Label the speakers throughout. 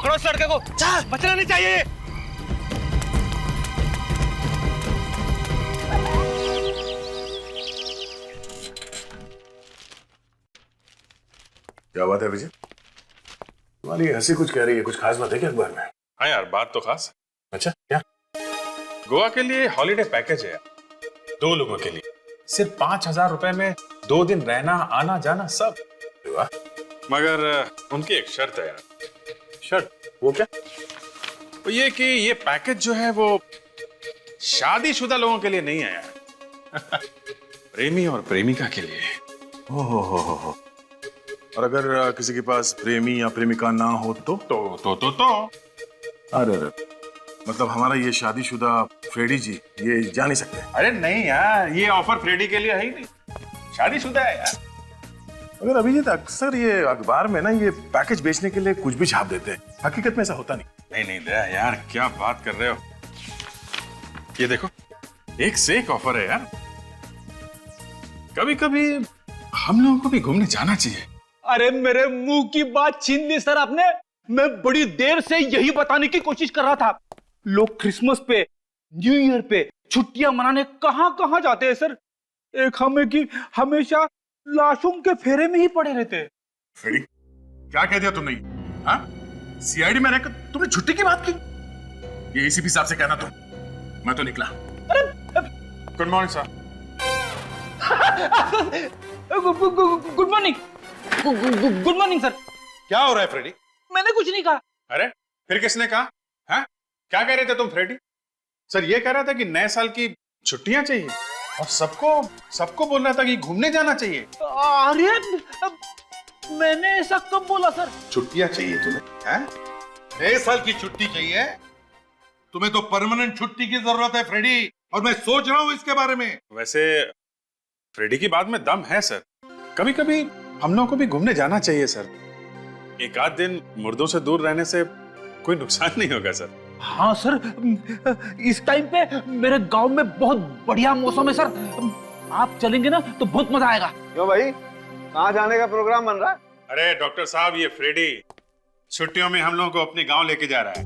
Speaker 1: पकड़ो इस लड़के को, बचना नहीं चाहिए।
Speaker 2: क्या बात है विजय, तुम्हारी हंसी कुछ कह रही है, कुछ खास बात है क्या अखबार में?
Speaker 3: हाँ यार, बात तो खास है।
Speaker 2: अच्छा क्या?
Speaker 3: गोवा के लिए हॉलीडे पैकेज है यार, 2 लोगों के लिए, सिर्फ 5,000 रुपए में 2 दिन रहना आना जाना सब।
Speaker 2: वाह।
Speaker 3: मगर उनकी एक शर्त है यार।
Speaker 2: शर्त? वो क्या?
Speaker 3: वो ये कि ये पैकेज जो है वो शादीशुदा लोगों के लिए नहीं है यार। प्रेमी और प्रेमिका के लिए।
Speaker 2: हो। और अगर किसी के पास प्रेमी या प्रेमिका ना हो तो? अरे मतलब हमारा ये शादीशुदा फ्रेडी जी ये जा नहीं सकते?
Speaker 3: अरे नहीं यार, ये ऑफर फ्रेडी के लिए है ही नहीं, शादीशुदा है यार।
Speaker 2: अगर अभिजीत अक्सर ये अखबार में ना ये पैकेज बेचने के लिए कुछ भी छाप देते हैं, हकीकत में ऐसा होता नहीं।
Speaker 3: नहीं दया यार, क्या बात कर रहे हो। ये देखो, एक से एक ऑफर है यार। कभी कभी हम लोगों को भी घूमने जाना चाहिए।
Speaker 1: अरे मेरे मुंह की बात छीन ली सर आपने। मैं बड़ी देर से यही बताने की कोशिश कर रहा था। लोग क्रिसमस पे, न्यू ईयर पे छुट्टियां मनाने कहां कहां जाते हैं सर। एक हमें की हमेशा लाशों के फेरे में ही पड़े रहते हैं।
Speaker 2: फ्रेडी, क्या कह दिया तुमने? हाँ? सीआईडी में रहकर तुमने छुट्टी की बात की? ये एसीपी साहब से कहना तुम। मैं तो निकला।
Speaker 3: Good morning sir.
Speaker 1: Good morning. Good morning sir.
Speaker 3: क्या हो रहा है फ्रेडी?
Speaker 1: मैंने कुछ नहीं कहा।
Speaker 3: अरे फिर किसने कहा? हाँ? क्या कह रहे थे तुम फ्रेडी? सर ये कह रहा था कि नए साल की छुट्टियां चाहिए और सबको बोल रहा था कि घूमने जाना चाहिए।
Speaker 1: अरे मैंने ऐसा कब बोला सर?
Speaker 4: छुट्टियां चाहिए तुम्हें? हैं? नए साल की छुट्टी चाहिए? तुम्हें तो परमानेंट छुट्टी की जरूरत है फ्रेडी, और मैं सोच रहा हूं इसके बारे में।
Speaker 3: वैसे फ्रेडी की बात में दम है सर। कभी कभी हम लोगों को भी घूमने जाना चाहिए सर। एक आध दिन मुर्दों से दूर रहने से कोई नुकसान नहीं होगा सर।
Speaker 1: हाँ सर, इस टाइम पे मेरे गांव में बहुत बढ़िया मौसम है सर। आप चलेंगे ना तो बहुत मजा आएगा।
Speaker 5: क्यों भाई, कहाँ जाने का प्रोग्राम बन रहा है?
Speaker 3: अरे डॉक्टर साहब, ये फ्रेडी छुट्टियों में हम लोगों को अपने गांव लेके जा रहा है।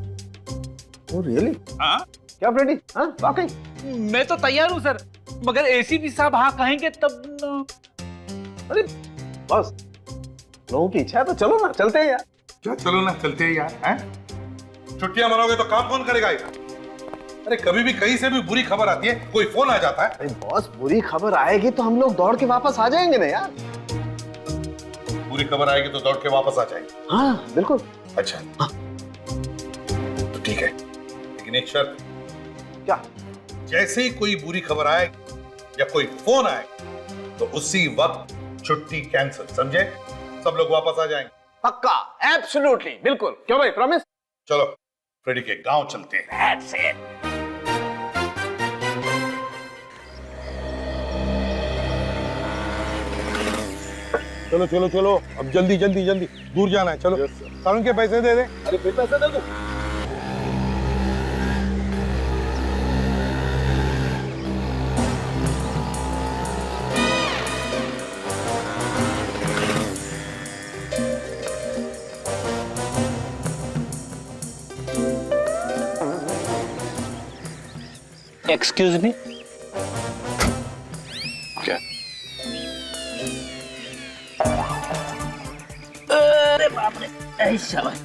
Speaker 5: Oh really?
Speaker 3: हाँ?
Speaker 5: क्या फ्रेडी? हाँ वाकई?
Speaker 1: मैं तो तैयार हूँ सर, मगर एसीपी साहब हाँ कहेंगे तब।
Speaker 5: अरे बस, लोगों की इच्छा है तो चलो ना, चलते हैं यार।
Speaker 4: क्या चलो ना, चलते हैं यार। हैं? छुट्टियां मनाओगे तो काम कौन करेगा यार? अरे कभी भी कहीं से भी बुरी खबर आती है, कोई फोन आ जाता है।
Speaker 5: अरे बॉस, बुरी खबर आएगी तो हम लोग दौड़ के वापस आ जाएंगे ना यार।
Speaker 4: बुरी खबर आएगी तो दौड़ के वापस आ जाएंगे?
Speaker 5: हाँ बिल्कुल।
Speaker 4: अच्छा
Speaker 5: हाँ।
Speaker 4: तो ठीक है, लेकिन एक शर्त।
Speaker 5: क्या?
Speaker 4: जैसे ही कोई बुरी खबर आए या कोई फोन आए तो उसी वक्त छुट्टी कैंसिल, समझे? सब लोग वापस आ जाएंगे।
Speaker 5: पक्का, एब्सोल्युटली, बिल्कुल। क्यों भाई, प्रॉमिस?
Speaker 4: चलो फ्रेडी के गांव चलते हैं।
Speaker 5: That's it.
Speaker 6: चलो चलो चलो, अब जल्दी जल्दी जल्दी दूर जाना है। चलो सारुण के पैसे दे दे।
Speaker 5: अरे फिर पैसे दे दो।
Speaker 1: Excuse me.
Speaker 3: क्या?
Speaker 1: अरे बाप रे, ऐसा भाई।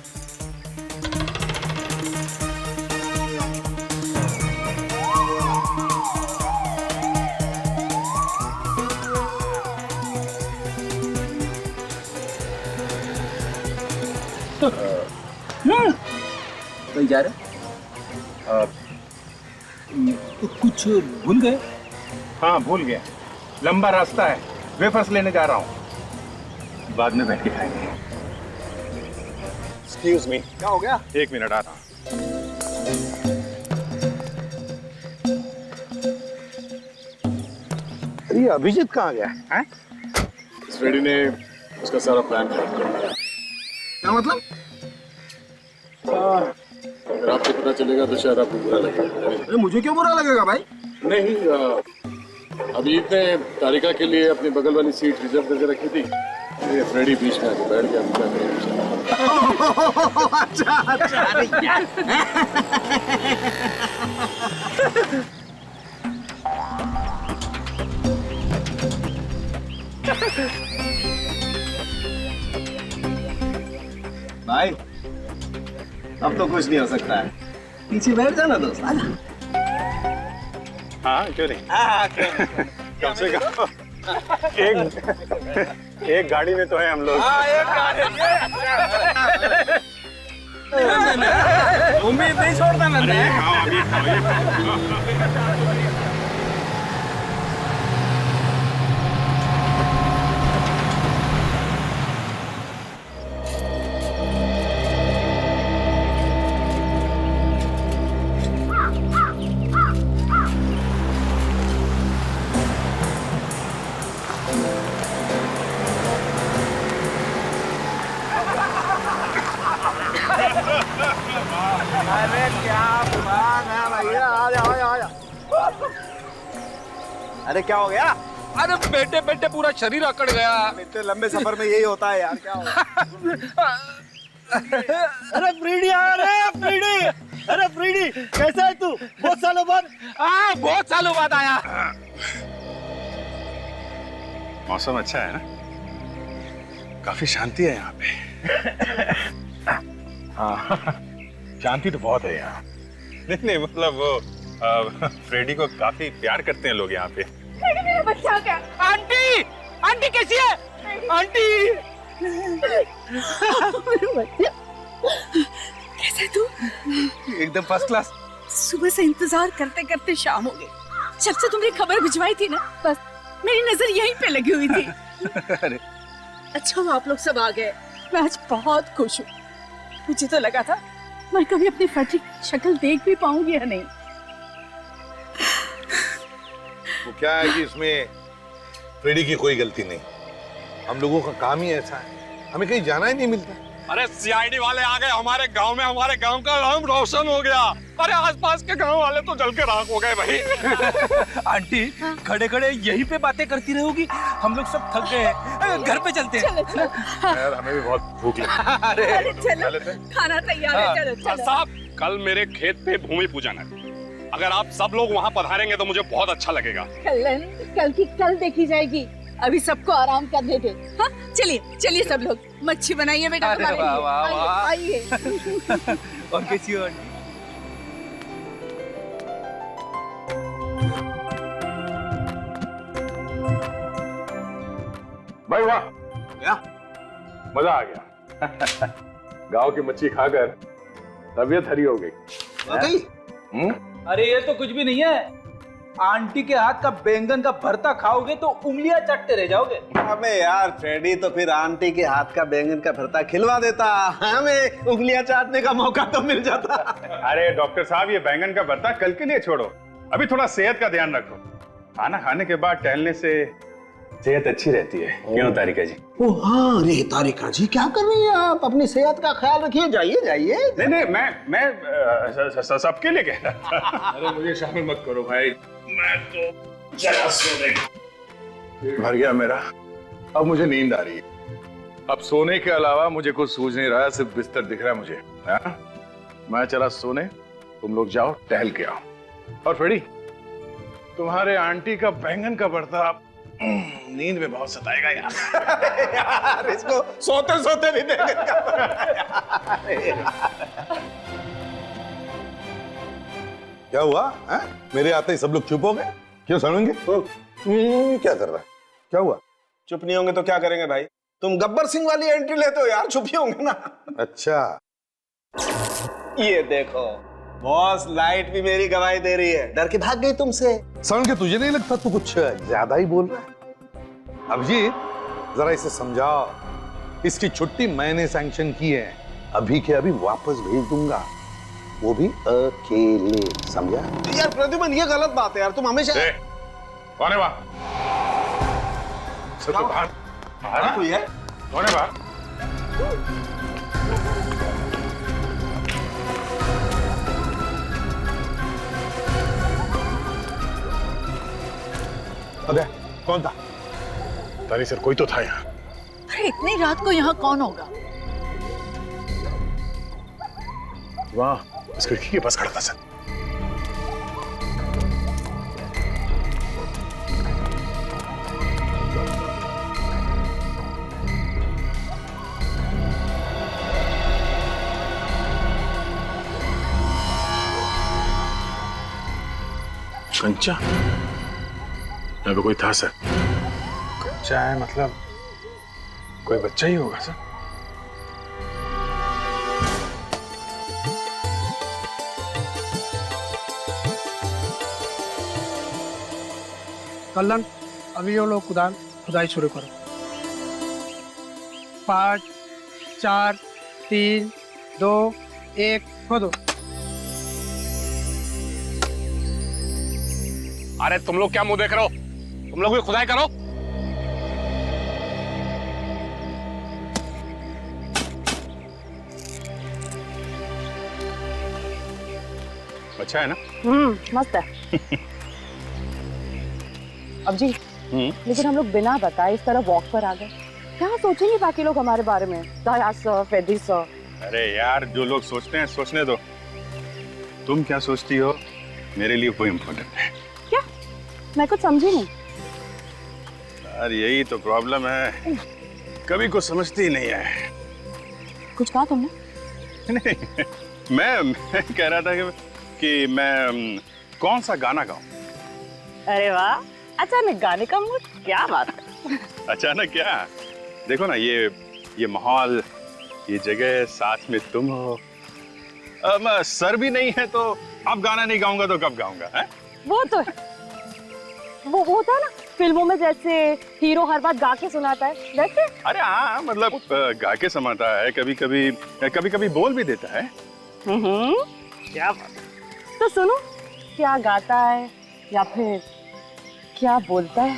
Speaker 5: कहीं जा रहे?
Speaker 1: कुछ भूल गए?
Speaker 6: हाँ भूल गया, लंबा रास्ता है, वेफर्स लेने जा रहा हूँ, बाद में बैठ के खाएंगे। Excuse me.
Speaker 5: क्या हो गया?
Speaker 6: 1 मिनट आ रहा हूँ। अरे अभिजीत कहाँ गया है?
Speaker 2: फ्रेडी ने उसका सारा प्लान खराब कर दिया।
Speaker 5: क्या मतलब?
Speaker 2: अगर आपको पता चलेगा तो शायद आपको बुरा लगेगा।
Speaker 5: अरे मुझे क्यों बुरा लगेगा भाई?
Speaker 2: नहीं,
Speaker 7: अभी ने तारिका के लिए अपनी बगल वाली सीट रिजर्व करके रखी थी। ये फ्रेडी बीच में आके बैठ गया।
Speaker 5: अच्छा अच्छा, अरे यार। भाई अब तो कुछ नहीं हो सकता है, पीछे बैठ जाना दोस्त, आजा।
Speaker 3: हाँ क्यों नहीं, कम से कम एक गाड़ी में तो है हम लोग।
Speaker 5: उम्मीद नहीं छोड़ता मैंने। अरे क्या बात है भैया, आ जाओ आ जाओ। अरे क्या हो गया?
Speaker 6: अरे बैठे बैठे पूरा शरीर अकड़ गया।
Speaker 5: इतने लंबे सफर में यही होता है यार, क्या हो? अरे फ्रीडी आ रहे हैं, फ्रीडी। अरे फ्रीडी कैसा है तू? बहुत सालों बाद।
Speaker 6: हाँ बहुत सालों बाद आया।
Speaker 3: मौसम अच्छा है ना, काफी शांति है यहाँ पे।
Speaker 6: हाँ शांति तो बहुत है यहाँ।
Speaker 3: नहीं मतलब वो फ्रेडी को काफी प्यार करते हैं लोग यहाँ पे।
Speaker 8: मेरा बच्चा क्या?
Speaker 6: आंटी आंटी कैसी है? आंटी
Speaker 8: मेरा बच्चा कैसा है तू?
Speaker 6: एकदम फर्स्ट क्लास।
Speaker 8: सुबह से इंतजार करते करते शाम हो गई। जब से तुमने खबर भिजवाई थी ना, बस मेरी नजर यहीं पे लगी हुई थी।
Speaker 6: अरे
Speaker 8: अच्छा हुआ आप लोग सब आ गए, मैं आज बहुत खुश हूँ। मुझे तो लगा था मैं कभी अपनी फटी शक्ल देख भी पाऊंगी या नहीं।
Speaker 4: वो क्या है कि इसमें फ्रेडी की कोई गलती नहीं, हम लोगों का काम ही ऐसा है, हमें कहीं जाना ही नहीं मिलता।
Speaker 6: अरे सीआईडी वाले आ गए हमारे गांव में, हमारे गांव का नाम रोशन हो गया। अरे आसपास के गांव वाले तो जल के राख हो गए भाई।
Speaker 1: आंटी खड़े खड़े यहीं पे बातें करती रहोगी, हम लोग सब थक गए हैं, घर पे चलते हैं।
Speaker 8: चलो चलो
Speaker 3: यार हमें भी बहुत भूख लगी।
Speaker 8: अरे चलो खाना तैयार है, चलो चलो।
Speaker 7: साहब कल मेरे खेत पे भूमि पूजन है, अगर आप सब लोग वहाँ पधारेंगे तो मुझे बहुत अच्छा लगेगा।
Speaker 8: कल की कल देखी जाएगी, अभी सबको आराम करने दे। हाँ चलिए चलिए सब लोग मच्छी बनाइए बेटा
Speaker 6: अरे
Speaker 8: हमारे
Speaker 6: वाह,
Speaker 8: लिए।
Speaker 6: वाह, वाह।
Speaker 8: आइए
Speaker 1: और कैसी हो आंटी?
Speaker 7: भाई वाह,
Speaker 5: क्या?
Speaker 7: मजा आ गया। गांव की मच्छी खाकर तबीयत हरी हो गई।
Speaker 5: वाकई?
Speaker 1: अरे ये तो कुछ भी नहीं है, आंटी के हाथ का बैंगन का भरता खाओगे तो उंगलियां चटते रह जाओगे।
Speaker 5: हमें यार फ्रेडी तो फिर आंटी के हाथ का बैंगन का भरता खिलवा देता, हमें उंगलियां चाटने का मौका तो मिल जाता।
Speaker 3: अरे डॉक्टर साहब ये बैंगन का भरता कल के लिए छोड़ो, अभी थोड़ा सेहत का ध्यान रखो। खाना खाने के बाद टहलने से सेहत अच्छी रहती है। क्यों तारिका जी?
Speaker 5: ओ हाँ, अरे तारिका जी क्या कर रही हैं आप? अपनी सेहत का ख्याल रखिए, जाइए जाइए।
Speaker 3: नहीं नहीं मैं सबके लिए कह रहा।
Speaker 7: अरे मुझे शामिल मत करो भाई, मैं तो जरा सोने भर गया मेरा, अब मुझे नींद आ रही है। अब सोने के अलावा मुझे कुछ सूझ नहीं रहा, सिर्फ बिस्तर दिख रहा है मुझे। हाँ? मैं चला सोने, तुम लोग जाओ टहल के आओ। और फ्रेडी तुम्हारे आंटी का बैंगन का भरता नींद में बहुत सताएगा यार।
Speaker 5: यार इसको सोते सोते भी देखेगा।
Speaker 4: क्या हुआ है? मेरे आते ही सब लोग चुप हो गए, क्यों समझेंगे? क्या कर रहा है? क्या हुआ?
Speaker 5: चुप नहीं होंगे तो क्या करेंगे भाई? तुम गब्बर सिंह वाली एंट्री लेते हो यार, चुप ही होंगे ना।
Speaker 4: अच्छा
Speaker 5: ये देखो बॉस, लाइट भी मेरी गवाही दे रही है, डर के भाग गई तुमसे।
Speaker 4: समझ के तुझे नहीं लगता तू कुछ ज्यादा ही बोल रहा है? अभिजीत जरा इसे समझाओ, इसकी छुट्टी मैंने सैंक्शन की है, अभी के अभी वापस भेज दूंगा, वो भी अकेले, समझा?
Speaker 5: यार प्रद्युमन ये गलत बात है यार, तुम हमेशा
Speaker 3: कौन है वहां? सब तो बाहर
Speaker 5: बाहर कोई है?
Speaker 3: कौन है बाहर?
Speaker 4: अबे कौन था?
Speaker 7: तारी सर कोई तो था यहाँ।
Speaker 8: अरे इतनी रात को यहाँ कौन होगा?
Speaker 7: वहाँ इस खिड़की के पास खड़ा था सर। कंचा यहाँ पे कोई था सर?
Speaker 3: कंचा है मतलब कोई बच्चा ही होगा सर।
Speaker 9: कल्लन अभी वो लोग खुदाई शुरू करो। 5 4 3 2 1 खोदो।
Speaker 6: अरे तुम लोग क्या मुंह देख रहे हो? तुम लोग भी खुदाई करो।
Speaker 3: अच्छा है ना?
Speaker 10: मस्त है। अब जी लेकिन हम लोग बिना बताए इस तरह वॉक पर आ गए, क्या सोचेंगे बाकी लोग हमारे बारे में? दया सर, फेदी सर।
Speaker 3: अरे यार जो लोग सोचते हैं सोचने दो। तुम क्या सोचती हो मेरे लिए वो इम्पोर्टेंट है।
Speaker 10: क्या? मैं कुछ समझी नहीं।
Speaker 3: यार यही तो प्रॉब्लम है, कभी कुछ समझती ही नहीं है।
Speaker 10: कुछ कहा तुमने?
Speaker 3: नहीं, मैं कह रहा था कि मैं कौन सा गाना गाऊं।
Speaker 10: अरे वाह, अचानक गाने का मूड, क्या बात है।
Speaker 3: अचानक क्या? देखो ना ये माहौल, ये जगह, साथ में तुम हो। अब सर भी नहीं है तो अब गाना नहीं गाऊंगा तो कब गाऊंगा है?
Speaker 10: वो तो है, वो होता है ना फिल्मों में जैसे हीरो हर बात गा के सुनाता है वैसे।
Speaker 3: अरे हाँ मतलब गा के समाता है, कभी कभी बोल भी देता है।
Speaker 10: क्या बात। तो सुनो, क्या गाता है या फिर क्या बोलता है?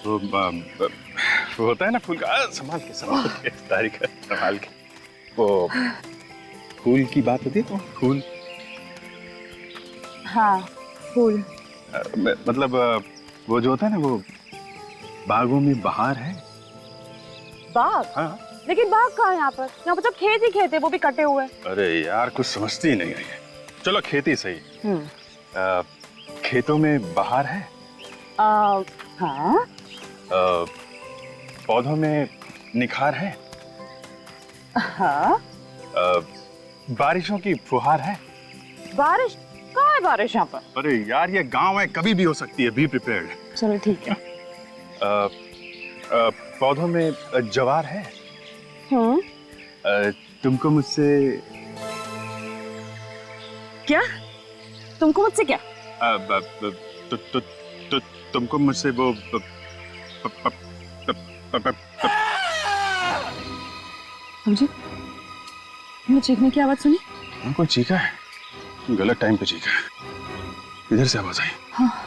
Speaker 3: वो होता है ना फूल का, संभाल के तारीख संभाल के, वो फूल की बात होती है तो फूल।
Speaker 10: हाँ फूल।
Speaker 3: मतलब वो जो होता है ना, वो बागों में बहार है।
Speaker 10: बाग?
Speaker 3: हाँ।
Speaker 10: लेकिन बाग कहाँ है यहाँ पर? यहाँ पर तो खेत ही खेत है, वो भी कटे हुए।
Speaker 3: अरे यार कुछ समझती ही नहीं है। चलो खेती सही। खेतों में बहार है।
Speaker 10: हाँ।
Speaker 3: पौधों में निखार है।
Speaker 10: हाँ।
Speaker 3: बारिशों की फुहार है।
Speaker 10: बारिश? कहाँ है बारिश यहाँ पर?
Speaker 3: अरे यार ये गांव है, कभी भी हो सकती है, बी प्रिपेयर्ड।
Speaker 10: चलो ठीक है।
Speaker 3: पौधों में जवार है। तुमको मुझसे
Speaker 10: क्या? तुमको मुझसे क्या?
Speaker 3: तुमको मुझसे वो
Speaker 10: समझे? मैं चीखने की आवाज सुनी?
Speaker 3: कोई चीखा है? गलत टाइम पे चीखा है। इधर से आवाज आई।
Speaker 10: हाँ।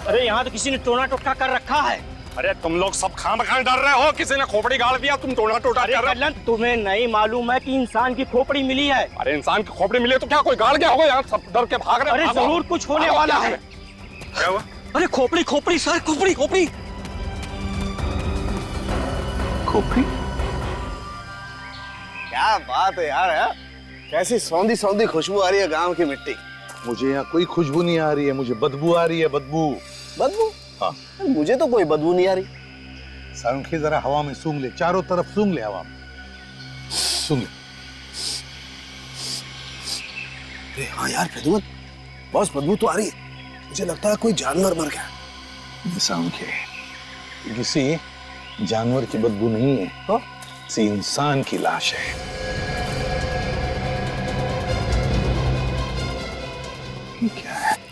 Speaker 5: अरे यहाँ तो किसी ने टोना टोटका कर रखा है।
Speaker 6: अरे तुम लोग सब खाम-खाम डर रहे हो, किसी ने खोपड़ी गाड़ दिया, तुम टोना टोटा कर रहे हो।
Speaker 5: तुम्हें नहीं मालूम है कि इंसान की खोपड़ी मिली है?
Speaker 6: अरे इंसान की खोपड़ी मिली तो क्या कोई गाड़ गया होगा? यहाँ सब डर के भाग रहे।
Speaker 5: अरे जरूर कुछ होने वाला है।
Speaker 3: क्या हुआ?
Speaker 5: अरे खोपड़ी सर, खोपड़ी।
Speaker 3: खोपड़ी?
Speaker 5: क्या बात है यार, है? कैसी सौंधी सौंधी खुशबू आ रही है गांव की मिट्टी।
Speaker 4: मुझे यहाँ कोई खुशबू नहीं आ रही है, मुझे बदबू आ रही है। बदबू? हाँ।
Speaker 5: मुझे तो कोई बदबू नहीं आ रही।
Speaker 4: सांखे जरा हवा में सूंघ ले, चारों तरफ सूंघ ले, हवा में सूंघ ले।
Speaker 5: अरे हाँ यार प्रद्युमन, बहुत बदबू तो आ रही है। मुझे लगता है कोई जानवर मर गया।
Speaker 4: सांखे किसी जानवर की बदबू नहीं है, तो किसी इंसान की लाश है। ये क्या है?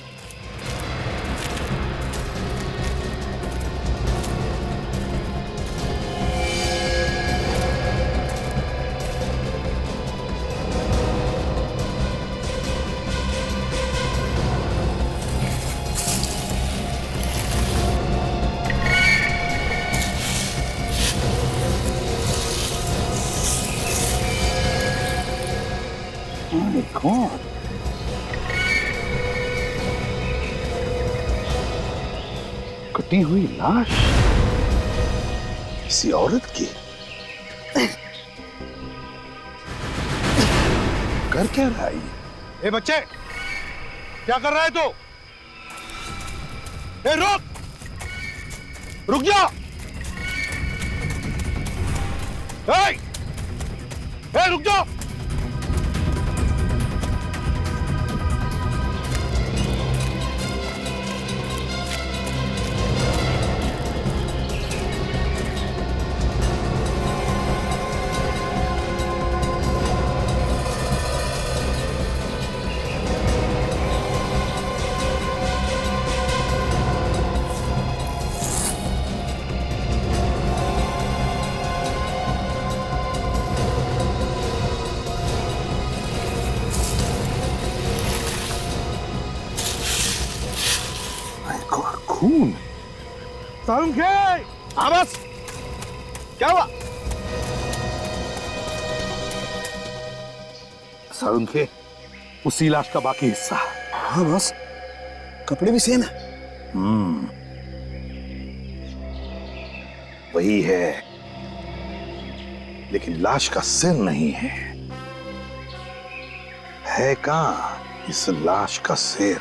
Speaker 4: कौन? कटी हुई लाश किसी औरत की। कर क्या रहा है ये? ए बच्चे, क्या कर रहा है तू? ए रुक जा। ए रुक जा। खून।
Speaker 5: सारुंखे, हाँ बस, क्या हुआ?
Speaker 4: सारुंखे, उसी लाश का बाकी हिस्सा।
Speaker 5: हाँ बस, कपड़े भी सेम है।
Speaker 4: वही है, लेकिन लाश का सिर नहीं है। है कहां इस लाश का सिर?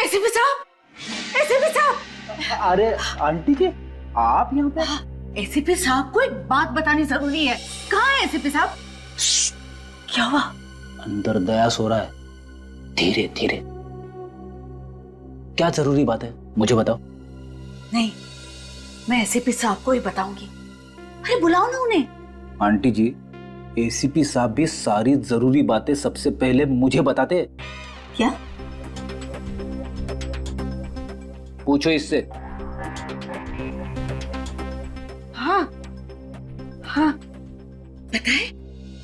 Speaker 8: एसीपी साहब, एसीपी साहब।
Speaker 1: अरे आंटी जी, आप यहाँ पे?
Speaker 8: एसीपी साहब को एक बात बतानी जरूरी है। कहाँ है एसीपी साहब? क्या हुआ?
Speaker 1: अंदर दया सो रहा है। धीरे धीरे। क्या जरूरी बात है, मुझे बताओ।
Speaker 8: नहीं, मैं एसीपी साहब को ही बताऊंगी। अरे बुलाओ ना उन्हें।
Speaker 1: आंटी जी, एसीपी साहब भी सारी जरूरी बातें सबसे पहले मुझे बताते।
Speaker 8: क्या?
Speaker 1: पूछो इससे।
Speaker 8: हाँ हाँ, पता है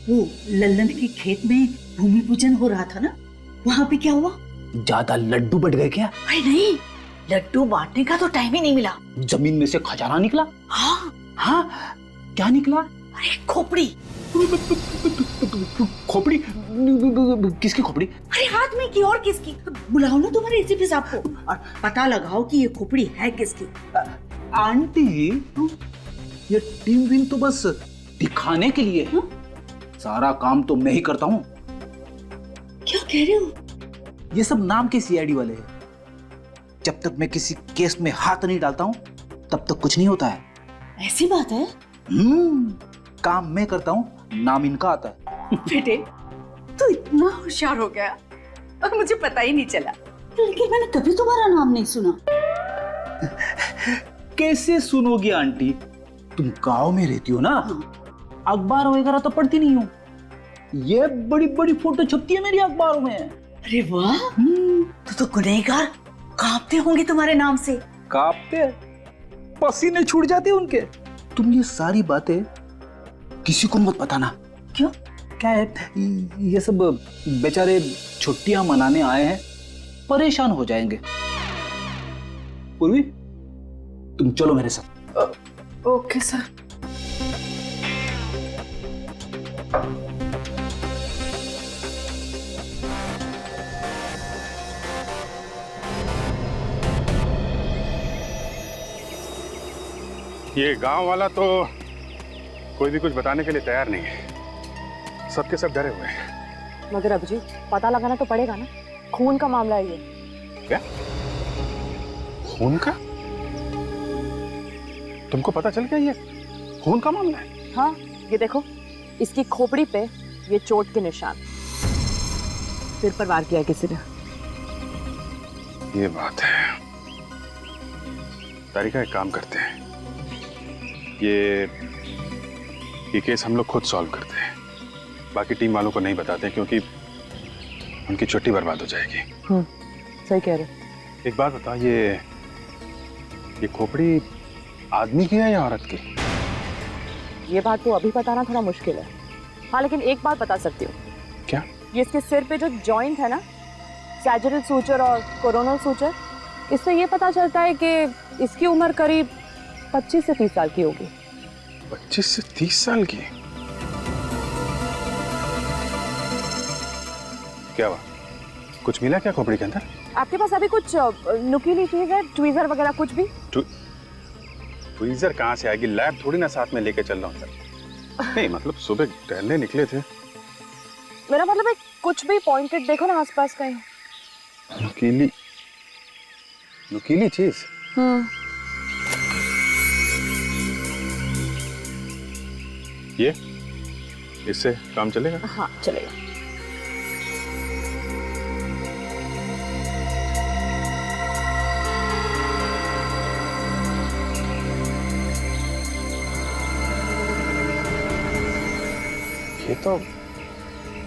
Speaker 8: वो लल्लन के खेत में भूमि पूजन हो रहा था ना, वहां पे क्या हुआ?
Speaker 1: ज्यादा लड्डू बढ़ गए क्या?
Speaker 8: अरे नहीं, लड्डू बांटने का तो टाइम ही नहीं मिला।
Speaker 1: जमीन में से खजाना निकला?
Speaker 8: हाँ
Speaker 1: हाँ, क्या निकला?
Speaker 8: अरे खोपड़ी।
Speaker 1: खोपड़ी? किसकी खोपड़ी?
Speaker 8: अरे हाथ में की और किसकी? बुलाओ ना तुम्हारे एसीपी साहब को और पता लगाओ कि ये खोपड़ी है किसकी।
Speaker 1: आंटी जी, ये टीम विन तो बस दिखाने के लिए है। सारा काम तो मैं ही करता हूँ।
Speaker 8: क्या कह रहे हो?
Speaker 1: ये सब नाम के सीआईडी वाले हैं। जब तक मैं किसी केस में हाथ नहीं डालता हूँ तब तक कुछ नहीं होता है।
Speaker 8: ऐसी बात है?
Speaker 1: काम मैं करता हूँ, नाम इनका आता है।
Speaker 8: बेटे, तू इतना होशियार हो गया और मुझे पता ही नहीं चला। लेकिन मैंने कभी तुम्हारा नाम नहीं सुना।
Speaker 1: कैसे सुनोगी आंटी? तुम गांव में रहती हो ना, अखबार वगैरह तो पढ़ती नहीं हो। ये बड़ी बड़ी फोटो छपती है मेरी अखबारों में।
Speaker 8: अरे वाह, तो गुनहगार कांपते होंगे तुम्हारे नाम से।
Speaker 1: कांपते? पसीने छूट जाते उनके। तुम ये सारी बातें किसी को मत बताना।
Speaker 8: क्यों?
Speaker 1: क्या है, ये सब बेचारे छुट्टियां मनाने आए हैं, परेशान हो जाएंगे। पूर्वी, तुम चलो मेरे साथ।
Speaker 8: Okay sir.
Speaker 3: ये गांव वाला तो कोई भी कुछ बताने के लिए तैयार नहीं है। सबके सब डरे हुए हैं।
Speaker 10: मगर अभिजीत, पता लगाना तो पड़ेगा ना, खून का मामला है ये।
Speaker 3: क्या? खून का? तुमको पता चल गया ये खून का मामला है?
Speaker 10: हाँ, ये देखो, इसकी खोपड़ी पे ये चोट के निशान। सिर पर वार किया किसी ने।
Speaker 3: ये बात है। तारिका, एक काम करते हैं, ये केस हम लोग खुद सॉल्व करते हैं। बाकी टीम वालों को नहीं बताते क्योंकि उनकी छुट्टी बर्बाद हो जाएगी।
Speaker 10: सही कह रहे।
Speaker 3: एक बात बता, ये खोपड़ी आदमी की है या औरत की?
Speaker 10: ये बात तो अभी बताना थोड़ा मुश्किल है। हाँ, लेकिन एक बात बता सकती हूँ।
Speaker 3: क्या?
Speaker 10: ये इसके सिर पे जो जॉइंट है ना, सैजिटल सूचर और कोरोनल सूचर, इससे ये पता चलता है कि इसकी उम्र करीब 25 से 30 साल की होगी।
Speaker 3: 25 से 30 साल की? क्या हुआ? कुछ मिला क्या खोपड़ी के अंदर?
Speaker 10: आपके पास अभी कुछ नुकीली चीज है, ट्वीजर वगैरह कुछ भी?
Speaker 3: ट्वीजर कहाँ से आएगी? लैब थोड़ी ना साथ में लेके चल रहा हूँ सर। नहीं मतलब सुबह टहलने निकले थे।
Speaker 10: मेरा मतलब है कुछ भी पॉइंटेड देखो ना आसपास कहीं।
Speaker 3: नुकीली चीज? ये इससे काम चलेगा?
Speaker 10: हाँ चलेगा।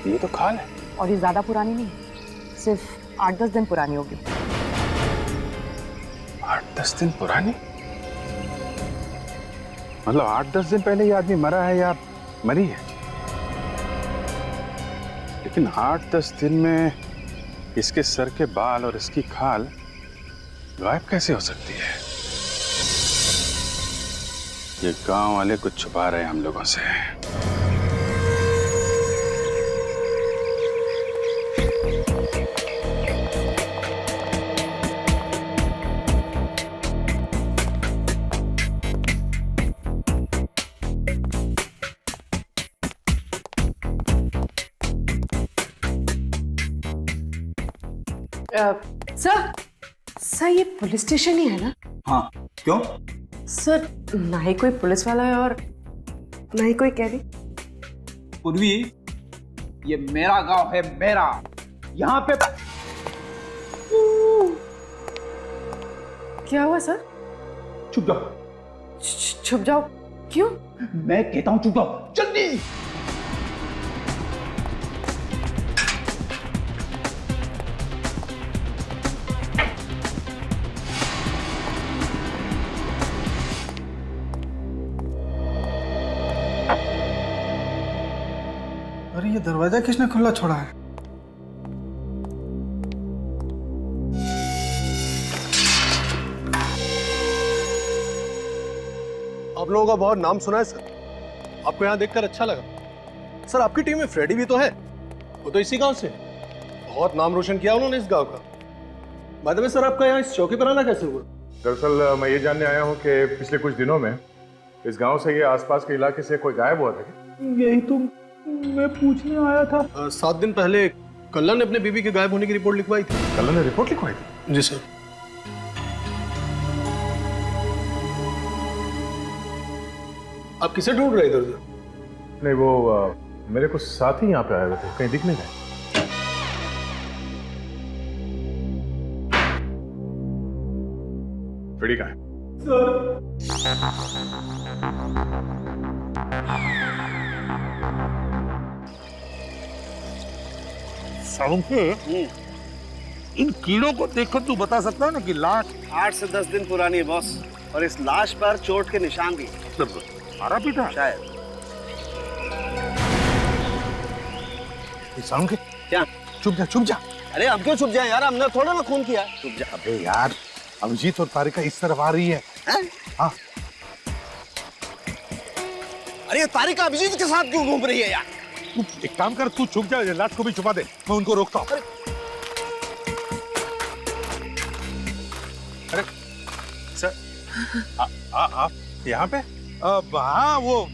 Speaker 3: ये तो खाल है।
Speaker 10: और ये ज्यादा पुरानी नहीं, सिर्फ 8-10 दिन पुरानी होगी।
Speaker 3: 8-10 दिन पुरानी? मतलब 8-10 दिन पहले ये आदमी मरा है या मरी है? लेकिन 8-10 दिन में इसके सर के बाल और इसकी खाल गायब कैसे हो सकती है? ये गांव वाले कुछ छुपा रहे हैं हम लोगों से।
Speaker 11: सर ये पुलिस स्टेशन ही है ना?
Speaker 1: हाँ क्यों?
Speaker 11: सर ना ही कोई पुलिस वाला है और ना ही कोई कैदी।
Speaker 1: पूर्वी, ये मेरा गांव है, मेरा। यहाँ पे
Speaker 11: क्या हुआ सर?
Speaker 1: चुप जाओ।
Speaker 11: छुप जाओ? क्यों?
Speaker 1: मैं कहता हूँ चुप जाओ, जल्दी।
Speaker 9: अरे ये दरवाजा किसने खुला छोड़ा है?
Speaker 5: आप लोगों का बहुत नाम सुना है सर, आपको यहाँ देखकर अच्छा लगा। सर आपकी टीम में फ्रेडी भी तो है, वो तो इसी गांव से। बहुत नाम रोशन किया उन्होंने इस गांव का। बाद में सर आपका यहाँ इस चौकी पर आना कैसे हुआ?
Speaker 7: दरअसल मैं ये जानने आया हूँ कि पिछले कुछ दिनों में इस गांव से ये आसपास के इलाके से कोई गायब हुआ था क्या?
Speaker 1: यही तो मैं पूछने आया था।
Speaker 5: 7 दिन पहले कल्ला ने अपने बीबी के गायब होने की रिपोर्ट लिखवाई थी।
Speaker 7: कल्ला ने रिपोर्ट लिखवाई थी?
Speaker 5: जी सर। आप किसे ढूंढ रहे इधर उधर?
Speaker 7: नहीं वो मेरे कुछ साथी यहाँ पे आए हुए थे, कहीं दिख नहीं गए। फ्रेडी कहाँ है?
Speaker 4: इन कीड़ों को देखकर तू बता सकता है ना कि लाश
Speaker 5: 8 से 10 दिन पुरानी है बॉस, और इस लाश पर चोट के निशान भी।
Speaker 4: मारा पीटा
Speaker 5: शायद।
Speaker 4: के
Speaker 5: क्या?
Speaker 4: चुप जा।
Speaker 5: अरे हम क्यों छुप जाए यार, हमने थोड़ा ना खून किया। चुप जा।
Speaker 4: अबे यार, अभिजीत और तारिका इस तरफ आ रही है। हाँ।
Speaker 5: अरे तारिका अभिजीत के साथ क्यों घूम रही है यार?
Speaker 4: तू एक काम कर, तू छुप जा, लाश को भी छुपा दे, मैं उनको रोकता हूँ।
Speaker 3: अरे सर आप यहाँ पे?
Speaker 4: हाँ वो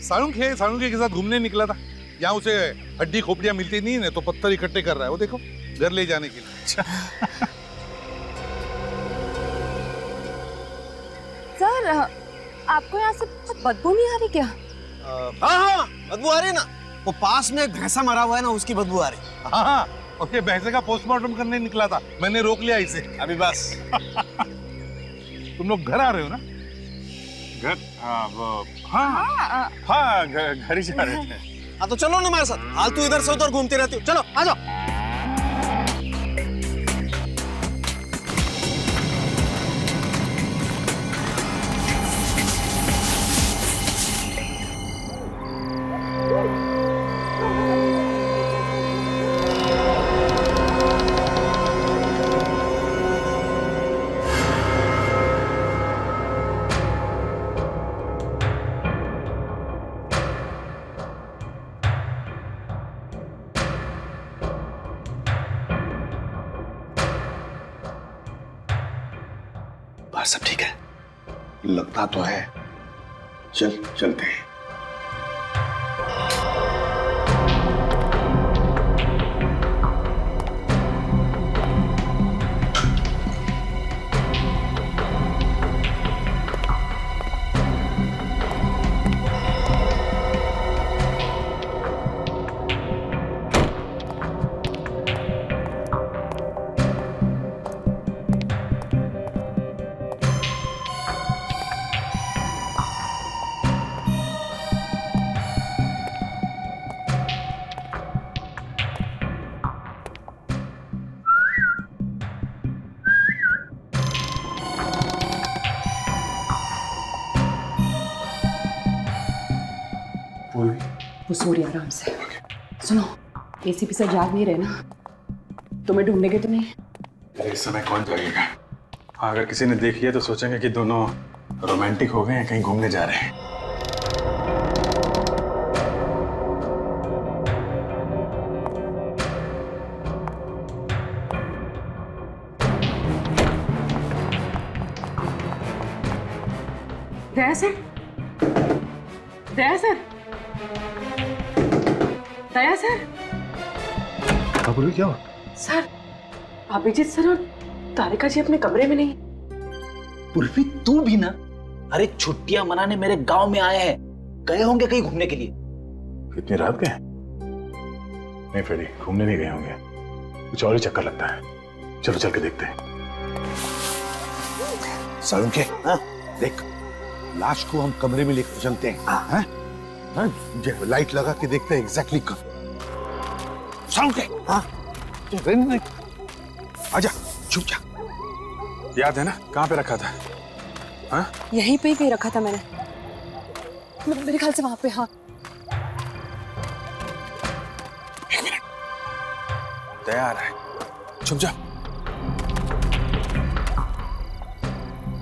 Speaker 4: साळुंखे के साथ घूमने निकला था। यहाँ उसे हड्डी खोपड़ियां मिलती नहीं है तो पत्थर इकट्ठे कर रहा है, वो देखो, घर ले जाने के लिए।
Speaker 10: सर आपको यहाँ से बदबू नहीं आ रही क्या?
Speaker 5: हाँ बदबू आ रही ना, वो पास में एक भैंसा मरा हुआ है ना, उसकी बदबू आ रही।
Speaker 4: हाँ, और ये भैंसे का पोस्टमार्टम करने निकला था, मैंने रोक लिया इसे।
Speaker 5: अभी बस।
Speaker 4: तुम लोग घर आ रहे हो ना?
Speaker 3: घर? हाँ घर ही जा रहे थे।
Speaker 5: हाँ तो चलो ना हमारे साथ, हाल तू इधर से उधर घूमती रहती हो, चलो आ जाओ।
Speaker 7: बार सब ठीक है? लगता तो है। चलते हैं।
Speaker 11: वो सो रही आराम से। सुनो, एसीपी सर जाग नहीं रहे ना? तुम्हें ढूंढेंगे तो नहीं?
Speaker 3: अरे इस समय कौन जाएगा? हाँ, अगर किसी ने देख लिया तो सोचेंगे कि दोनों रोमांटिक हो गए हैं, कहीं घूमने जा रहे हैं।
Speaker 11: दया सर, दया सर, दया सर।
Speaker 5: बोलो क्या हुआ?
Speaker 11: सर, अभिजीत सर और तारिका जी अपने कमरे में नहीं।
Speaker 1: उर्फी तू भी ना? अरे छुट्टियां मनाने मेरे गांव में आए हैं, गए होंगे कहीं घूमने के लिए।
Speaker 3: इतनी रात गए? नहीं फ्रेडी, घूमने नहीं गए होंगे, कुछ और ही चक्कर लगता है। चलो चल के देखते हैं।
Speaker 4: सालुंखे, देख, लाश को हम कमरे में लेकर चलते हैं। हाँ? लाइट लगा के देखते हैं एग्जैक्टली कब। सालुंखे, आजा, छुप जा।
Speaker 3: याद है ना कहाँ पे रखा था? हाँ?
Speaker 10: यहीं पे ही कहीं रखा था मैंने, मेरे ख्याल से वहां पे। हाँ,
Speaker 3: एक मिनट, दया आ रहा है, छुप जा।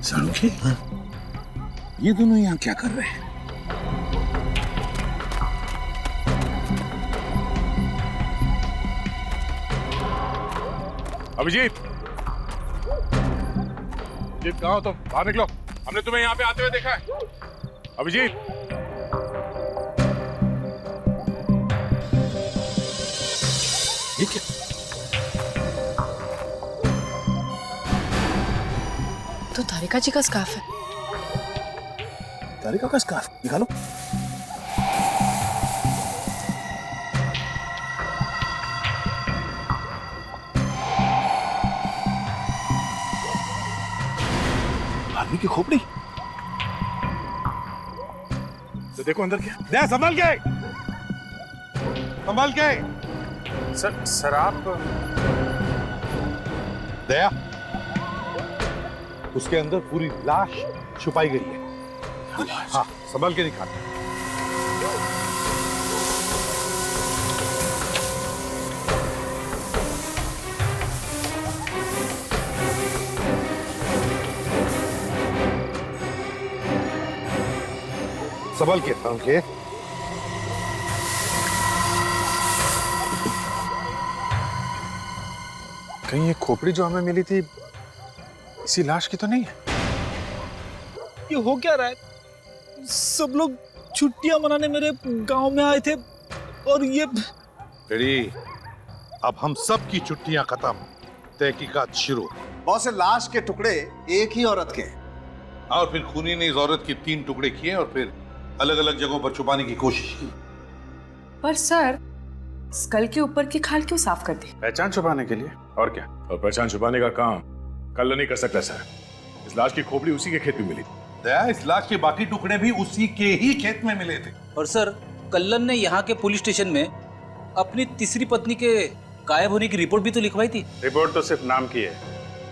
Speaker 4: सालुंखे, ये दोनों यहाँ क्या कर रहे हैं?
Speaker 2: अभिजीत, जीत कहाँ हो तुम? बाहर निकलो, हमने तुम्हें यहाँ पे आते हुए देखा है। अभिजीत,
Speaker 4: ये क्या?
Speaker 11: तो तारिका जी का स्कार्फ है।
Speaker 4: तारिका का स्कार्फ निकालो। आदमी की खोपड़ी।
Speaker 2: तो देखो अंदर क्या। दया, संभाल के, संभाल के।
Speaker 3: सर आप
Speaker 4: दया, उसके अंदर पूरी लाश छुपाई गई है। हाँ, संभाल के निकाल। संभाल के, संभाल के।
Speaker 3: कहीं ये खोपड़ी जो हमें मिली थी इसी लाश की तो नहीं है?
Speaker 1: ये हो क्या रहा है? सब लोग छुट्टियां मनाने मेरे गांव में आए थे और ये
Speaker 4: रेडी, अब हम सब की छुट्टियां खत्म, तहकीकात शुरू।
Speaker 5: बहुत से लाश के टुकड़े एक ही औरत के हैं।
Speaker 4: और फिर खूनी ने इस औरत के 3 टुकड़े किए और फिर अलग अलग जगहों पर छुपाने की कोशिश की।
Speaker 11: पर सर, स्कल के ऊपर की खाल क्यों साफ कर दी?
Speaker 3: पहचान छुपाने के लिए, और क्या?
Speaker 2: और पहचान छुपाने का काम कल नहीं कर सकता सर। इस लाश की खोपड़ी उसी के खेत में मिली।
Speaker 4: दया, इस लाश के बाकी टुकड़े भी उसी के ही खेत में मिले थे।
Speaker 1: और सर, कल्लन ने यहाँ के पुलिस स्टेशन में अपनी तीसरी पत्नी के गायब होने की रिपोर्ट भी तो लिखवाई थी।
Speaker 3: रिपोर्ट तो सिर्फ नाम की है,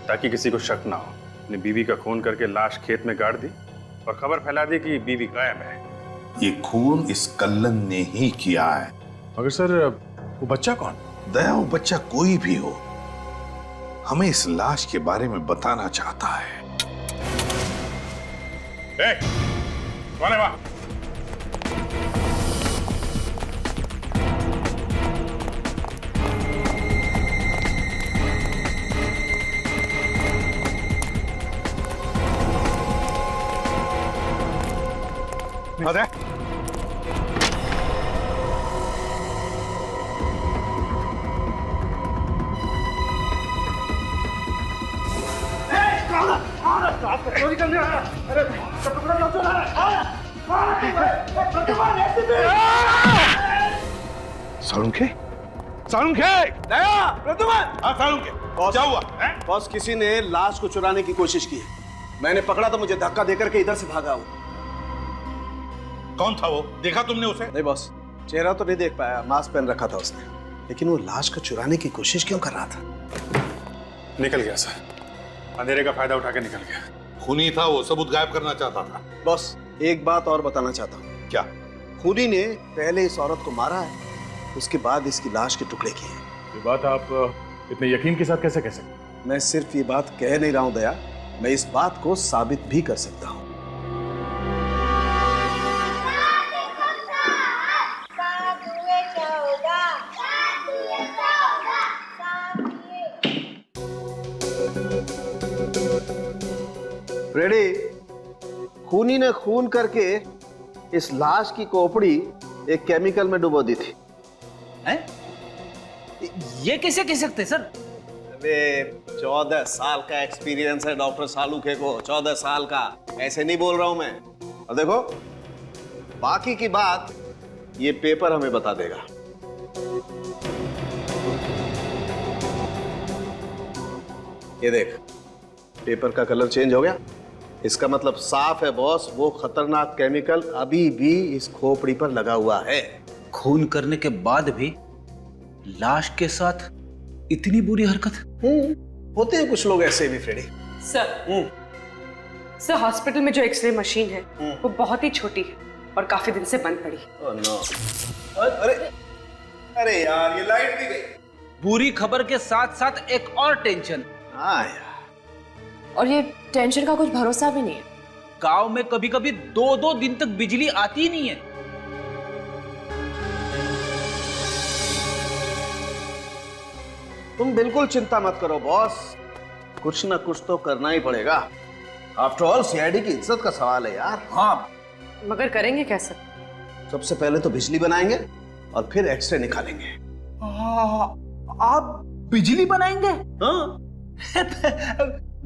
Speaker 3: ताकि किसी को शक ना हो। अपनी बीवी का खून करके लाश खेत में गाड़ दी और खबर फैला दी कि बीवी गायब है।
Speaker 4: ये खून इस कल्लन ने ही किया है।
Speaker 3: मगर सर, वो बच्चा कौन?
Speaker 4: दया, वो बच्चा कोई भी हो, हमें इस लाश के बारे में बताना चाहता है।
Speaker 2: कौन है वहां?
Speaker 4: अरे सालुंखे सालुंखे
Speaker 5: क्या हुआ? बॉस, किसी ने लाश को चुराने की कोशिश की है। मैंने पकड़ा तो मुझे धक्का देकर के इधर से भागा वो।
Speaker 4: कौन था वो? देखा तुमने उसे?
Speaker 5: नहीं बॉस, चेहरा तो नहीं देख पाया, मास्क पहन रखा था उसने। लेकिन वो लाश को चुराने की कोशिश क्यों कर रहा था?
Speaker 3: निकल गया सर, अंधेरे का फायदा उठा के निकल गया।
Speaker 4: खूनी था वो, सबूत गायब करना चाहता था।
Speaker 5: बॉस, एक बात और बताना चाहता हूँ।
Speaker 4: क्या?
Speaker 5: खूनी ने पहले इस औरत को मारा है, उसके बाद इसकी लाश के टुकड़े किए।
Speaker 7: ये बात आप इतने यकीन के साथ कैसे कह सकते?
Speaker 5: मैं सिर्फ ये बात कह नहीं रहा हूं दया, मैं इस बात को साबित भी कर सकता हूं। फ्रेडी, खूनी ने खून करके इस लाश की खोपड़ी एक केमिकल में डुबो दी थी।
Speaker 1: हैं? ये कैसे कह सकते सर?
Speaker 5: अबे 14 साल का एक्सपीरियंस है डॉक्टर सालुखे को, 14 साल का। ऐसे नहीं बोल रहा हूं मैं। और देखो, बाकी की बात ये पेपर हमें बता देगा। ये देख, पेपर का कलर चेंज हो गया। इसका मतलब साफ है बॉस, वो खतरनाक केमिकल अभी भी इस खोपड़ी पर लगा हुआ है।
Speaker 1: खून करने के बाद भी लाश के साथ इतनी बुरी हरकत?
Speaker 5: होते हैं कुछ लोग ऐसे भी फ्रेडी।
Speaker 11: सर हॉस्पिटल में जो एक्सरे मशीन है वो बहुत ही छोटी है और काफी दिन से बंद पड़ी।
Speaker 5: Oh no. अरे अरे यार, ये लाइट भी गई।
Speaker 1: बुरी खबर के साथ साथ एक और टेंशन।
Speaker 5: हाँ यार,
Speaker 10: और ये टेंशन का कुछ भरोसा भी नहीं है।
Speaker 1: गांव में कभी कभी 2-2 दिन तक बिजली आती ही नहीं है।
Speaker 5: तुम बिल्कुल चिंता मत करो बॉस, कुछ ना कुछ तो करना ही पड़ेगा। आफ्टर ऑल सीआईडी की इज्जत का सवाल है यार।
Speaker 1: हाँ,
Speaker 11: मगर करेंगे कैसे?
Speaker 5: सबसे पहले तो बिजली बनाएंगे और फिर एक्सरे निकालेंगे।
Speaker 1: आप बिजली बनाएंगे?
Speaker 5: हाँ।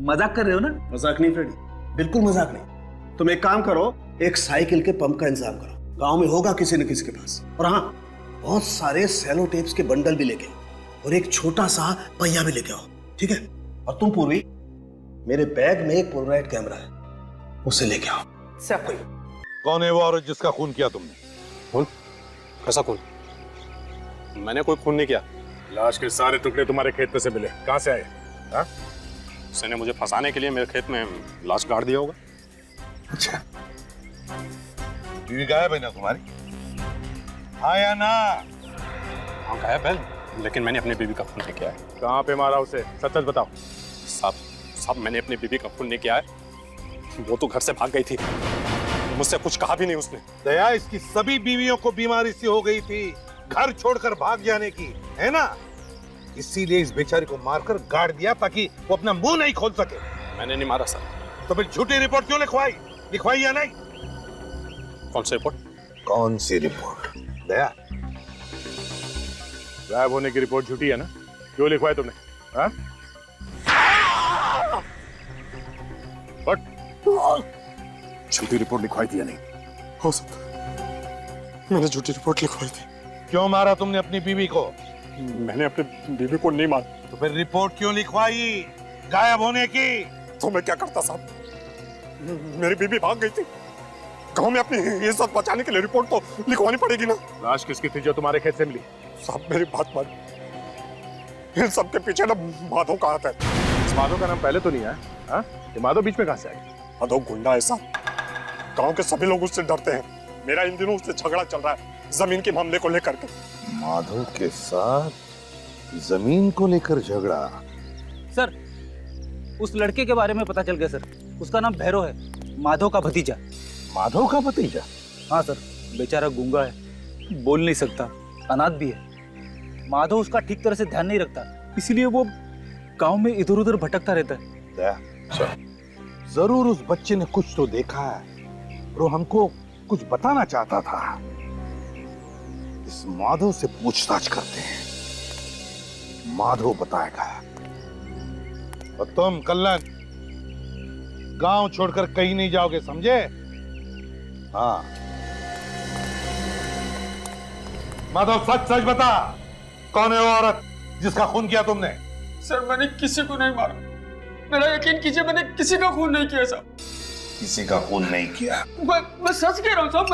Speaker 1: मजाक कर रहे हो ना?
Speaker 5: मजाक नहीं फ्रेडी, बिल्कुल मजाक नहीं। तुम एक काम करो, एक साइकिल के पंप का इंतजाम करो, गांव में होगा किसी न किसी के पास। और हाँ, बहुत सारे सेलो टेप्स के बंडल भी लेके आओ और एक छोटा सा पहिया भी लेके आओ, ठीक है? और तुम पूर्वी, मेरे बैग में एक पोलराइड कैमरा है, उसे लेके आओ।
Speaker 11: सर
Speaker 4: कौन है वो औरत जिसका खून किया तुमने?
Speaker 6: खून? कैसा खून? मैंने कोई खून नहीं किया। लाश के सारे टुकड़े तुम्हारे खेत में से मिले, कहां से आए? हाँ? उसने मुझे फंसाने के लिए मेरे खेत में लाश गाड़ दिया होगा।
Speaker 4: अच्छा, बीवी गायब है ना तुम्हारी? हाँ या ना?
Speaker 6: हाँ गायब है, लेकिन मैंने अपनी बीवी का खून नहीं किया है। कहाँ पे मारा उसे? सच सच बताओ। साहब मैंने अपनी बीवी का खून नहीं किया है। वो तो घर से भाग गई थी, मुझसे कुछ कहा भी नहीं उसने।
Speaker 4: दया, इसकी सभी बीवियों को बीमारी सी हो गई थी, घर छोड़कर भाग जाने की, है ना? इसीलिए इस बेचारी को मारकर गाड़ दिया ताकि वो अपना मुंह नहीं खोल सके।
Speaker 6: मैंने नहीं मारा सर।
Speaker 4: तो फिर झूठी रिपोर्ट क्यों लिखवाई या नहीं?
Speaker 6: कौन सी रिपोर्ट?
Speaker 4: कौन सी रिपोर्ट? दया,
Speaker 7: गायब होने की रिपोर्ट झूठी है ना? क्यों लिखवाई तुमने? हाँ?
Speaker 6: झूठी रिपोर्ट लिखवाई थी या नहीं? हो सकता मैंने झूठी रिपोर्ट लिखवाई थी।
Speaker 4: क्यों मारा तुमने अपनी बीवी को?
Speaker 6: मैंने अपनी बीवी को नहीं मारा।
Speaker 4: तो फिर रिपोर्ट क्यों लिखवाई गायब होने की?
Speaker 6: तो मैं क्या करता साहब, मेरी बीवी भाग गई थी। गांव में अपनी इज्जत बचाने के लिए रिपोर्ट तो लिखवानी पड़ेगी ना।
Speaker 7: लाश किसकी थी जो तुम्हारे खेत से मिली?
Speaker 6: साहब मेरी बात मान, इन सबके पीछे ना माधव का हाथ है।
Speaker 7: इस माधव का नाम पहले तो नहीं है। हाँ? ये माधव बीच में कहां से आई?
Speaker 6: माधव गुंडा है साहब, गांव के सभी लोग उससे डरते हैं। मेरा इन दिनों उससे झगड़ा चल रहा है जमीन के मामले को लेकर के।
Speaker 4: माधव के साथ जमीन को लेकर झगड़ा?
Speaker 1: सर, उस लड़के के बारे में पता चल गया सर। उसका नाम भैरव है, माधव का भतीजा।
Speaker 4: माधव का भतीजा?
Speaker 1: हाँ सर, बेचारा गूंगा है, बोल नहीं सकता, अनाथ भी है। माधव उसका ठीक तरह से ध्यान नहीं रखता, इसलिए वो गांव में इधर उधर भटकता रहता है।
Speaker 4: जरूर उस बच्चे ने कुछ तो देखा है और हमको कुछ बताना चाहता था। इस माधव से पूछताछ करते हैं, माधव बताएगा। और तुम कल्लन गांव छोड़कर कहीं नहीं जाओगे, समझे? हाँ माधव, सच सच बता, कौन है वो औरत जिसका खून किया तुमने?
Speaker 12: सर मैंने किसी को नहीं मारा, मेरा यकीन कीजिए, मैंने किसी का खून नहीं किया साहब।
Speaker 4: किसी का खून नहीं किया?
Speaker 12: मैं सच कह रहा हूँ साहब,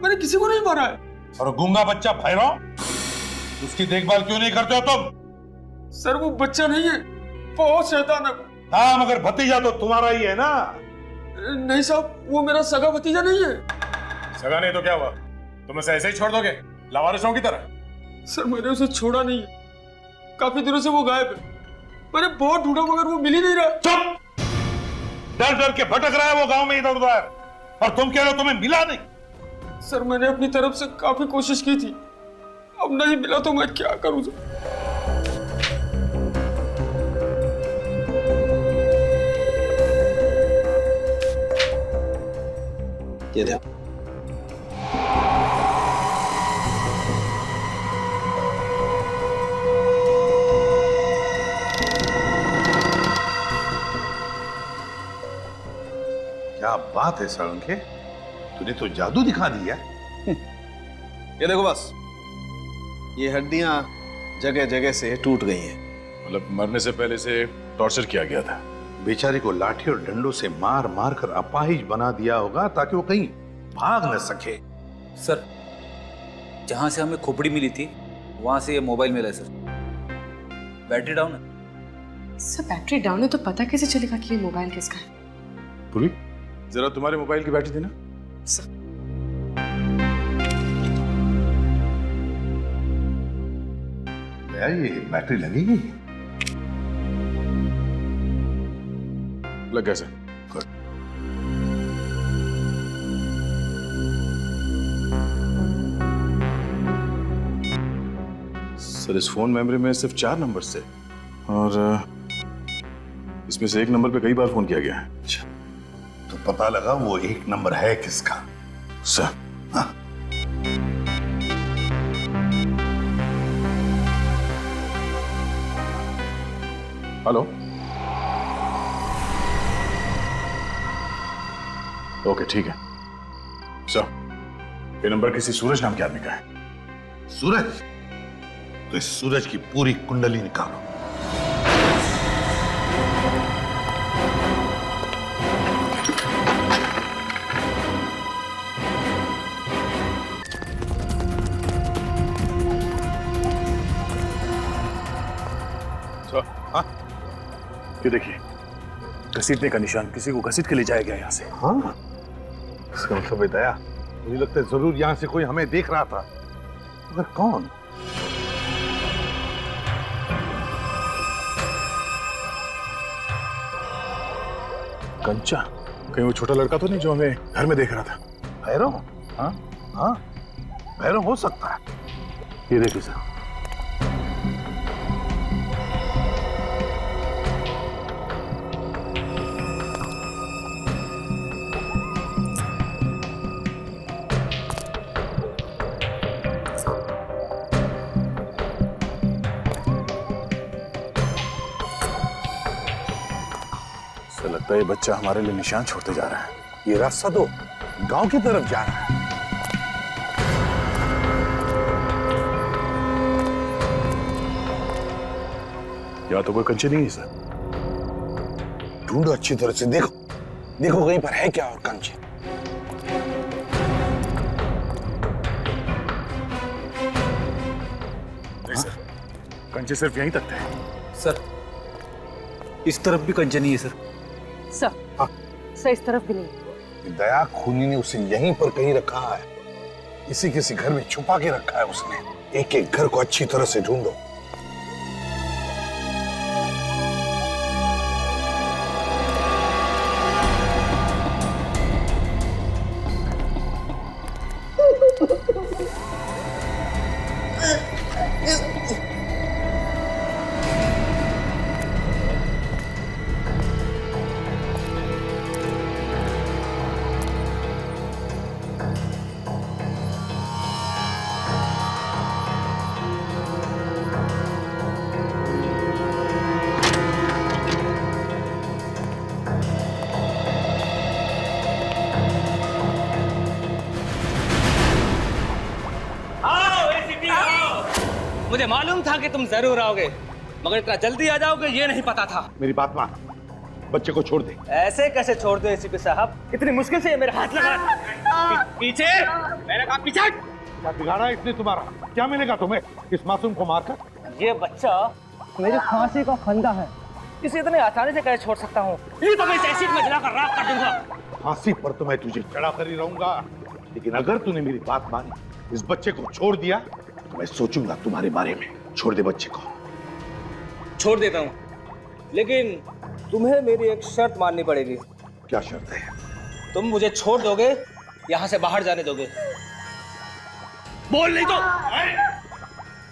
Speaker 12: मैंने किसी को नहीं मारा है।
Speaker 4: और गूंगा बच्चा भैरव, उसकी देखभाल क्यों नहीं करते हो तुम?
Speaker 12: सर वो बच्चा नहीं है, बहुत शैतान है।
Speaker 4: हाँ मगर भतीजा तो तुम्हारा ही है ना?
Speaker 12: नहीं साहब, वो मेरा सगा भतीजा नहीं है।
Speaker 2: सगा नहीं तो क्या हुआ? तुम उसे ऐसे ही छोड़ दोगे लावारिसों की तरह?
Speaker 12: सर मैंने उसे छोड़ा नहीं है, काफी दिनों से वो गायब है। मैंने बहुत ढूंढा मगर वो मिल ही नहीं रहा।
Speaker 4: चुप! डर डर के भटक रहा है वो गांव में इधर उधर, और तुम कह रहे हो तुम्हें मिला नहीं?
Speaker 12: सर मैंने अपनी तरफ से काफी कोशिश की थी, अब नहीं मिला तो मैं क्या करूं सर?
Speaker 5: ये देखो।
Speaker 4: क्या बात है सड़ंके, तूने तो जादू दिखा दिया।
Speaker 5: ये देखो बस, ये हड्डियां जगह जगह से टूट गई हैं।
Speaker 2: मतलब मरने से पहले से टॉर्चर किया गया था।
Speaker 4: बेचारे को लाठी और डंडों से मार मार कर अपाहिज बना दिया होगा ताकि वो कहीं भाग न सके।
Speaker 1: सर जहां से हमें खोपड़ी मिली थी वहां से ये मोबाइल मिला है सर। बैटरी डाउन है
Speaker 11: सर। बैटरी डाउन है तो पता कैसे चलेगा कि ये मोबाइल किसका है?
Speaker 2: पूरी जरा तुम्हारे मोबाइल की बैटरी देना।
Speaker 11: सर
Speaker 4: ये बैटरी लगेगी?
Speaker 2: लग गया सर। सर इस फोन मेमोरी में सिर्फ 4 नंबर थे और इसमें से एक नंबर पे कई बार फोन किया गया है।
Speaker 4: तो पता लगा वो एक नंबर है किसका?
Speaker 2: सर
Speaker 4: हाँ।
Speaker 2: हेलो, ओके ठीक है सर। ये नंबर किसी सूरज नाम के आदमी का है।
Speaker 4: सूरज? तो इस सूरज की पूरी कुंडली निकालो।
Speaker 2: ये देखिए, घसीटने का निशान, किसी को घसीट के ले जाया गया यहाँ से।
Speaker 4: हाँ, इसका मतलब है दया, मुझे लगता है जरूर यहाँ से कोई हमें देख रहा था, मगर कौन?
Speaker 2: कंचा, कहीं वो छोटा लड़का तो नहीं जो हमें घर में देख रहा था?
Speaker 4: भैरव? हाँ हाँ, भैरव हो सकता है।
Speaker 2: ये देखिए सर। लगता है ये बच्चा हमारे लिए निशान छोड़ते जा रहा है।
Speaker 4: ये रास्ता तो गांव की तरफ जा रहा है।
Speaker 2: या तो कोई कंचे नहीं है सर।
Speaker 4: ढूंढो अच्छी तरह से, देखो देखो कहीं पर है क्या और कंचे।
Speaker 2: नहीं सर, कंचे सिर्फ यहीं तक थे।
Speaker 1: सर इस तरफ भी कंचे नहीं है सर।
Speaker 10: सर सर इस तरफ भी नहीं।
Speaker 4: दया खूनी ने उसे यहीं पर कहीं रखा है, इसी किसी घर में छुपा के रखा है उसने। एक एक घर को अच्छी तरह से ढूंढो।
Speaker 12: मुझे मालूम था कि तुम जरूर आओगे, मगर इतना जल्दी आ जाओगे ये नहीं पता था।
Speaker 4: मेरी बात मान, बच्चे को छोड़ दे।
Speaker 12: ऐसे कैसे छोड़ दो एसीपी साहब? इतनी मुश्किल से ये मेरे हाथ लगा। पीछे, मैंने कहा पीछे।
Speaker 4: क्या बिगाड़ा इसने तुम्हारा? क्या मिलेगा तुम्हें इस मासूम को मारकर?
Speaker 12: ये बच्चा मेरी फांसी का फंदा है, इसे इतने आसानी से कैसे छोड़ सकता हूँ? ये तो मैं इस एसिड में जलाकर राख कर दूंगा।
Speaker 4: फांसी पर तो मैं तुझे चढ़ा कर ही रहूंगा, लेकिन अगर तूने मेरी बात मानी, इस बच्चे को छोड़ दिया, तो मैं सोचूंगा तुम्हारे बारे में। छोड़ दे बच्चे को।
Speaker 12: छोड़ देता हूँ, लेकिन तुम्हें मेरी एक शर्त माननी पड़ेगी।
Speaker 4: क्या शर्त है?
Speaker 12: तुम मुझे छोड़ दोगे, यहाँ से बाहर जाने दोगे? बोल नहीं तो।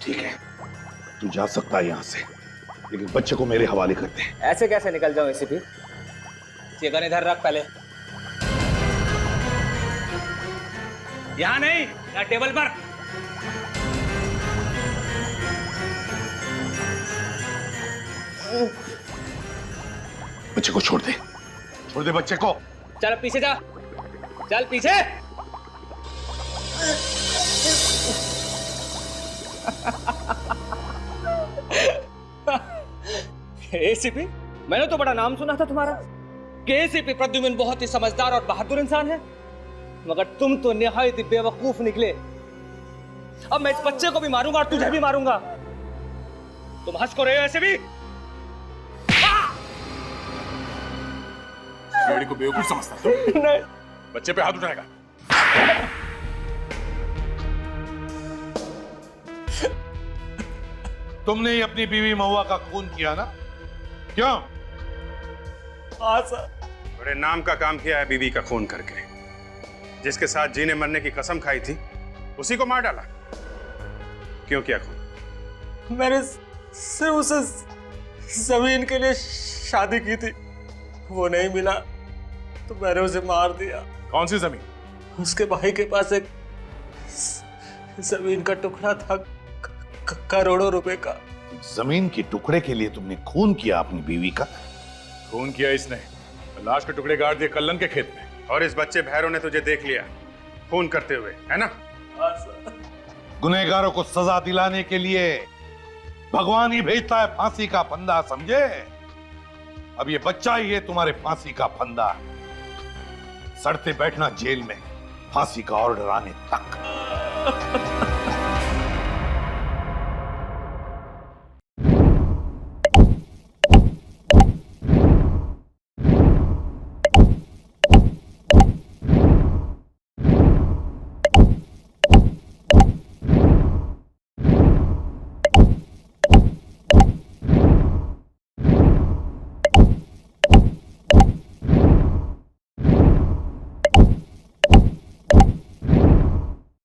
Speaker 4: ठीक है, तू जा सकता है यहाँ से, लेकिन बच्चे को मेरे हवाले कर दे।
Speaker 12: ऐसे कैसे निकल जाऊं एसीपी? ये गन इधर रख पहले। यहाँ नहीं, यहाँ टेबल पर।
Speaker 4: बच्चे को छोड़ दे, छोड़ दे बच्चे को।
Speaker 12: चल पीछे जा, चल पीछे। एसीपी, मैंने तो बड़ा नाम सुना था तुम्हारा कि एसीपी प्रद्युम्न बहुत ही समझदार और बहादुर इंसान है, मगर तुम तो निहायत ही बेवकूफ निकले। अब मैं इस बच्चे को भी मारूंगा और तुझे भी मारूंगा। तुम हंस को रहे हो एसीपी?
Speaker 2: सीआईडी को बेवकूफ समझता है तू?
Speaker 12: नहीं।
Speaker 2: बच्चे पे हाथ उठाएगा?
Speaker 4: तुमने ही अपनी बीवी महुआ का खून किया ना? क्यों?
Speaker 12: हाँ सर।
Speaker 3: बड़े नाम का काम किया है बीवी का खून करके। जिसके साथ जीने मरने की कसम खाई थी, उसी को मार डाला। क्यों किया खून?
Speaker 12: मैंने सिर्फ उसे जमीन के लिए शादी की थी, वो नहीं मिला तो मैंने उसे मार दिया।
Speaker 2: कौन सी जमीन?
Speaker 12: उसके भाई के पास एक जमीन का टुकड़ा था, करोड़ों रुपए का।
Speaker 4: जमीन के टुकड़े के लिए तुमने खून किया अपनी बीवी का?
Speaker 2: खून किया इसने, लाश के टुकड़े गाड़ दिए कल्लन के खेत में।
Speaker 3: और इस बच्चे भैरव ने तुझे देख लिया खून करते हुए, है ना?
Speaker 4: गुनहगारों को सजा दिलाने के लिए भगवान ही भेजता है फांसी का फंदा, समझे? अब ये बच्चा ही है तुम्हारे फांसी का फंदा। सड़ते बैठना जेल में फांसी का ऑर्डर आने तक।